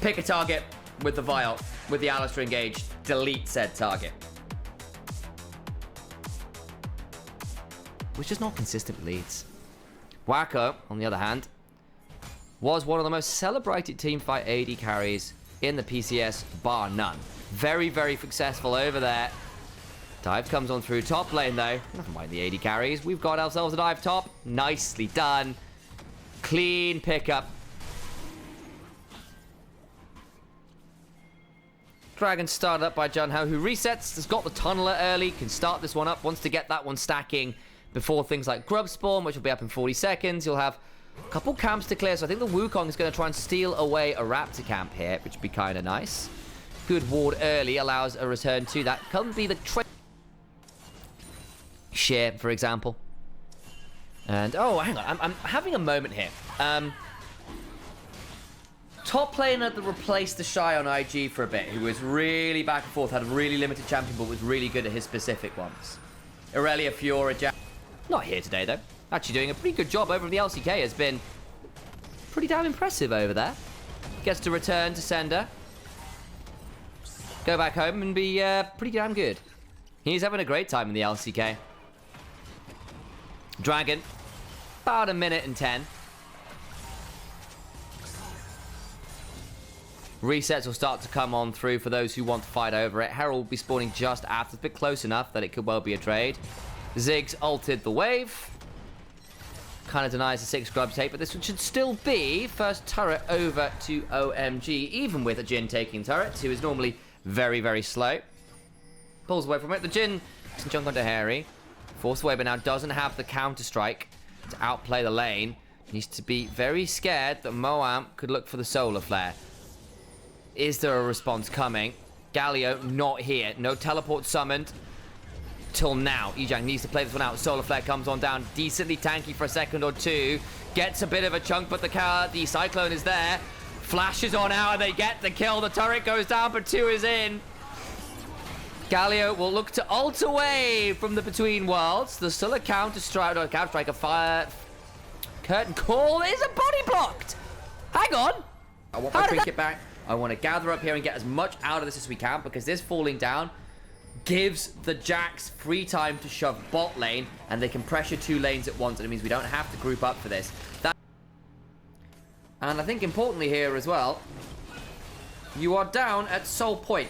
Pick a target with the vial, with the Alistair engaged. Delete said target. Which is not consistent with leads. Wacko, on the other hand, was one of the most celebrated teamfight AD carries in the PCS, bar none. Very, very successful over there. Dive comes on through top lane, though. Never mind the AD carries. We've got ourselves a dive top. Nicely done. Clean pickup. Dragon started up by Junhao, who resets. Has got the tunneler early. Can start this one up. Wants to get that one stacking before things like Grub Spawn, which will be up in 40 seconds. You'll have a couple camps to clear. So I think the Wukong is going to try and steal away a Raptor camp here, which would be kind of nice. Good ward early allows a return to that. Can be the Sheer, for example. And, oh, hang on. I'm having a moment here. Top laner that replaced the Shy on IG for a bit, who was really back and forth, had a really limited champion, but was really good at his specific ones. Aurelia, Fiora, Jack. Not here today, though. Actually doing a pretty good job over in the LCK. Has been pretty damn impressive over there. Gets to return to sender. Go back home and be pretty damn good. He's having a great time in the LCK. Dragon, about a minute and 10. Resets will start to come on through for those who want to fight over it. Herald will be spawning just after. It's a bit close enough that it could well be a trade. Ziggs ulted the wave. Kind of denies the 6 grub take, but this should still be first turret over to OMG, even with a Jhin taking turret, who is normally very, very slow. Pulls away from it. The Jhin can jump onto Harry. Forced away, but now doesn't have the counter-strike to outplay the lane. Needs to be very scared that Moam could look for the solar flare. Is there a response coming? Galio not here. No teleport summoned till now. Ejang needs to play this one out. Solar flare comes on down. Decently tanky for a second or two. Gets a bit of a chunk, but the Cyclone is there. Flashes on out and they get the kill. The turret goes down, but 2 is in. Galio will look to ult away from the Between Worlds. There's still a counter-strike, or a counter-strike, a fire. Curtain call is a body blocked. Hang on. I want my trinket back. I want to gather up here and get as much out of this as we can, because this falling down gives the Jacks free time to shove bot lane, and they can pressure 2 lanes at once, and it means we don't have to group up for this. And I think importantly here as well, you are down at Soul Point.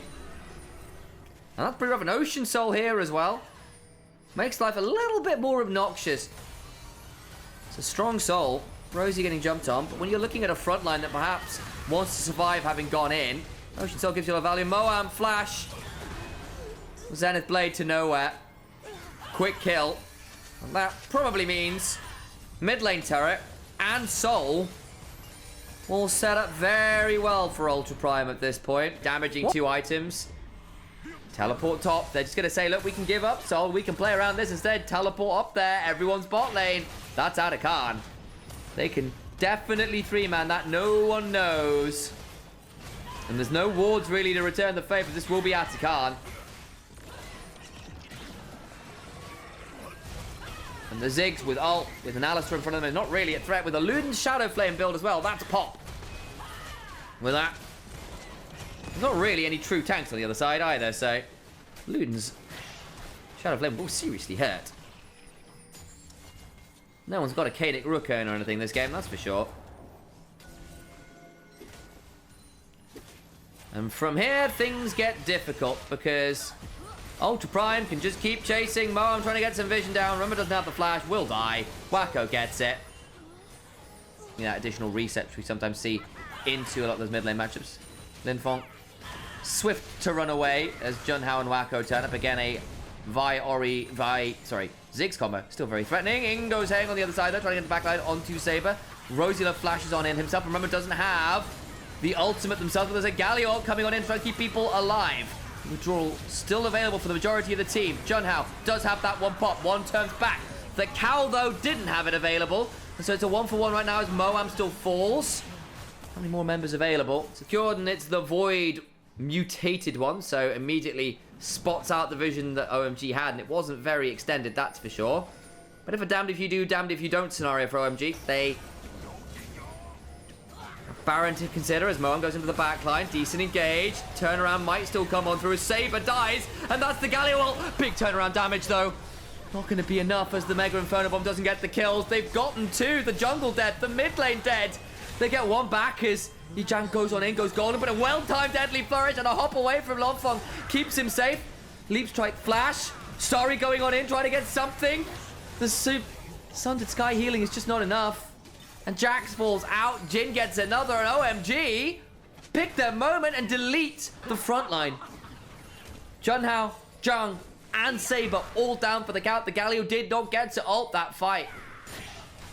And that's pretty rough. An Ocean Soul here as well. Makes life a little bit more obnoxious. It's a strong soul. Rosie getting jumped on, but when you're looking at a front line that perhaps wants to survive having gone in, Ocean Soul gives you a value. Moam, flash. Zenith Blade to nowhere. Quick kill. And that probably means mid lane turret and soul all set up very well for Ultra Prime at this point. Damaging 2 items. Teleport top. They're just going to say, look, we can give up soul. We can play around this instead. Teleport up there. Everyone's bot lane. That's out of Khan. They can definitely 3-man that. No one knows. And there's no wards really to return the favor. This will be out of Khan. And the Ziggs with ult, with an Alistair in front of them, is not really a threat. With a Luden's Shadow Flame build as well. That's pop. With that. There's not really any true tanks on the other side either, so Luden's Shadow Flame will seriously hurt. No one's got a Kadic Rukon or anything this game, that's for sure. And from here, things get difficult because Ultra Prime can just keep chasing. Moam trying to get some vision down. Rumba doesn't have the flash, will die. Wacko gets it. Yeah, additional reset which we sometimes see into a lot of those mid lane matchups. Linfong swift to run away as Junhao and Wacko turn up. Again, a Ziggs combo. Still very threatening. Ingo's hanging on the other side though, trying to get the backline onto Saber. Rosie Love flashes on in himself. Remember, doesn't have the ultimate themselves, but there's a Galio coming on in trying to keep people alive. Withdrawal still available for the majority of the team. Junhao does have that one pop. One turns back. The Cow, though, didn't have it available. And so it's a 1-for-1 right now as Moam still falls. How many more members available? Secured, and it's the Void mutated one, so immediately spots out the vision that OMG had, and it wasn't very extended, that's for sure. But if a damned if you do, damned if you don't scenario for OMG, they are Baron to consider as Moan goes into the backline. Decent engage. Turnaround might still come on through. Saber dies, and that's the Galio ult. Big turnaround damage, though. Not going to be enough as the Mega Inferno Bomb doesn't get the kills. They've gotten two. The jungle dead. The mid lane dead. They get one back as Yijang goes on in, goes golden, but a well-timed deadly flourish and a hop away from Longfong keeps him safe. Leap strike flash. Starry going on in, trying to get something. The Sundered Sky healing is just not enough. And Jax falls out. Jin gets another, and OMG pick their moment and delete the front line. Junhao, Jung, and Saber all down for the count. The Galio did not get to ult that fight.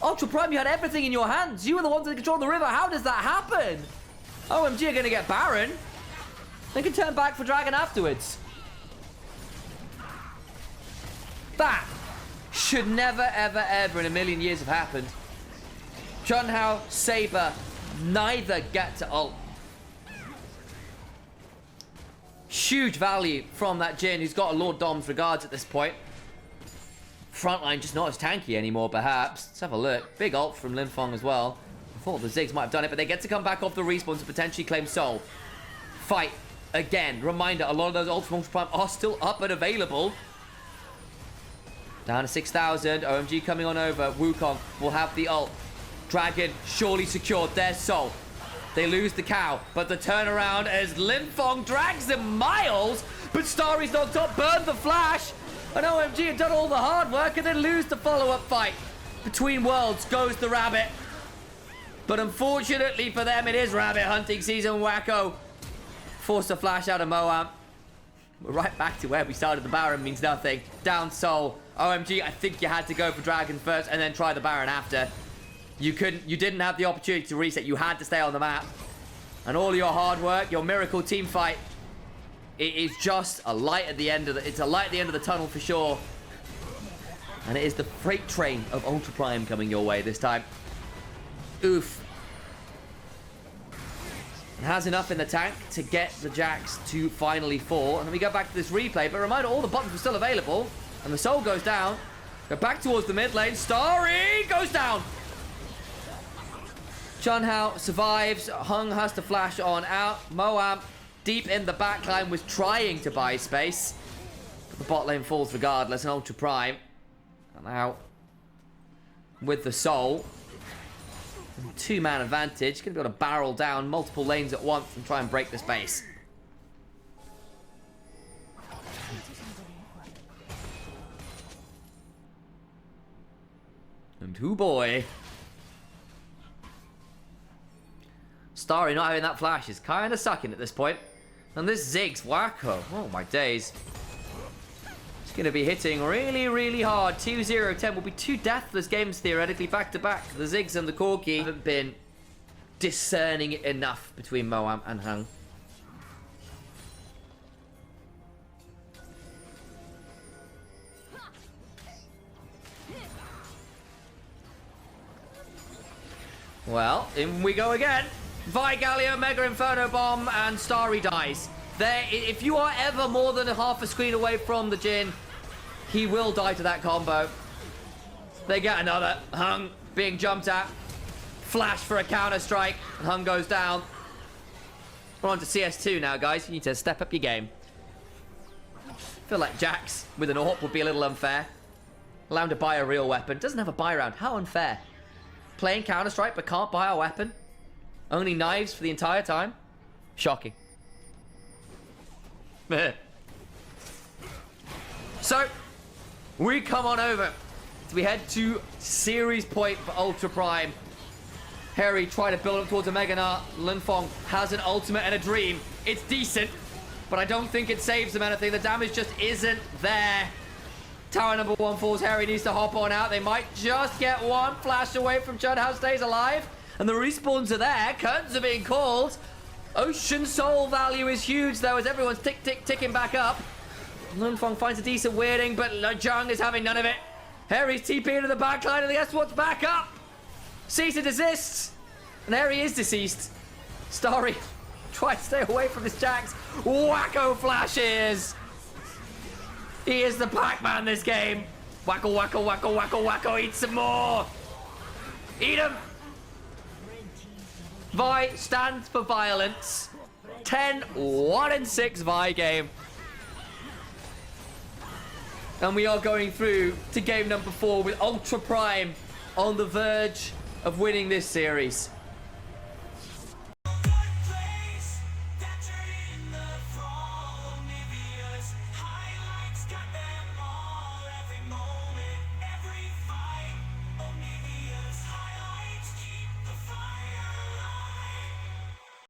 Ultra Prime, you had everything in your hands. You were the ones that controlled the river. How does that happen? OMG are going to get Baron. They can turn back for Dragon afterwards. That should never, ever, ever in a million years have happened. Junhao, Saber, neither get to ult. Huge value from that Jin, who's got a Lord Dom's regards at this point. Frontline just not as tanky anymore, perhaps. Let's have a look. Big ult from Linfeng as well. I thought the Ziggs might have done it, but they get to come back off the respawn to potentially claim Soul. Fight again. Reminder, a lot of those ults from Ultra Prime are still up and available. Down to 6,000. OMG coming on over. Wukong will have the ult. Dragon surely secured their Soul. They lose the cow, but the turnaround as Linfeng drags them miles, but Starry's knocked up, burned the flash, and OMG have done all the hard work and then lose the follow-up fight. Between worlds goes the rabbit. But unfortunately for them, it is rabbit hunting season. Wacko forced a flash out of Moam. We're right back to where we started. The Baron means nothing. Down Soul. OMG, I think you had to go for Dragon first and then try the Baron after. You didn't have the opportunity to reset. You had to stay on the map. And all your hard work, your miracle team fight, it is just a light at the end of it's a light at the end of the tunnel for sure. And it is the freight train of Ultra Prime coming your way this time. Oof. And has enough in the tank to get the Jax to finally fall. And then we go back to this replay, but reminder, all the buttons were still available. And the Soul goes down. Go back towards the mid lane. Starry goes down. Junhao survives. Hung has to flash on out. Moam, deep in the backline, was trying to buy space. But the bot lane falls regardless. And Ultra Prime. And now, with the Soul, two-man advantage. Going to be able to barrel down multiple lanes at once and try and break the space. And oh boy. Starry not having that flash is kind of sucking at this point. And this Ziggs, wacko. Oh my days. It's going to be hitting really, really hard. 2-0-10 will be two deathless games theoretically back to back. The Ziggs and the Corki haven't been discerning enough between Moam and Hung. Well, in we go again. Galio, Mega Inferno Bomb, and Starry dies. If you are ever more than half a screen away from the Jin, he will die to that combo. They get another. Hung being jumped at. Flash for a counter strike, and Hung goes down. We're on to CS2 now, guys. You need to step up your game. I feel like Jax with an AWP would be a little unfair. Allow him to buy a real weapon. Doesn't have a buy round. How unfair. Playing Counter-Strike but can't buy a weapon. Only knives for the entire time. Shocking. So, we come on over. We head to series point for Ultra Prime. Harry trying to build up towards a Mega Nut. Linfeng has an ultimate and a dream. It's decent, but I don't think it saves them anything. The damage just isn't there. Tower number 1 falls. Harry needs to hop on out. They might just get one flash away from Junhao stays alive. And the respawns are there. Curtains are being called. Ocean Soul value is huge, though, as everyone's ticking back up. Linfeng finds a decent weirding, but Jung is having none of it. Harry's TP into the backline, and guess what's back up? Cease and desist. And Harry is deceased. Starry, try to stay away from this Jax. Wacko flashes. He is the Pac-Man this game. Wacko, wacko, wacko, wacko, wacko. Eat some more. Eat him. Vi stands for violence. 10, 1 and 6 Vi game. And we are going through to game number 4 with Ultra Prime on the verge of winning this series.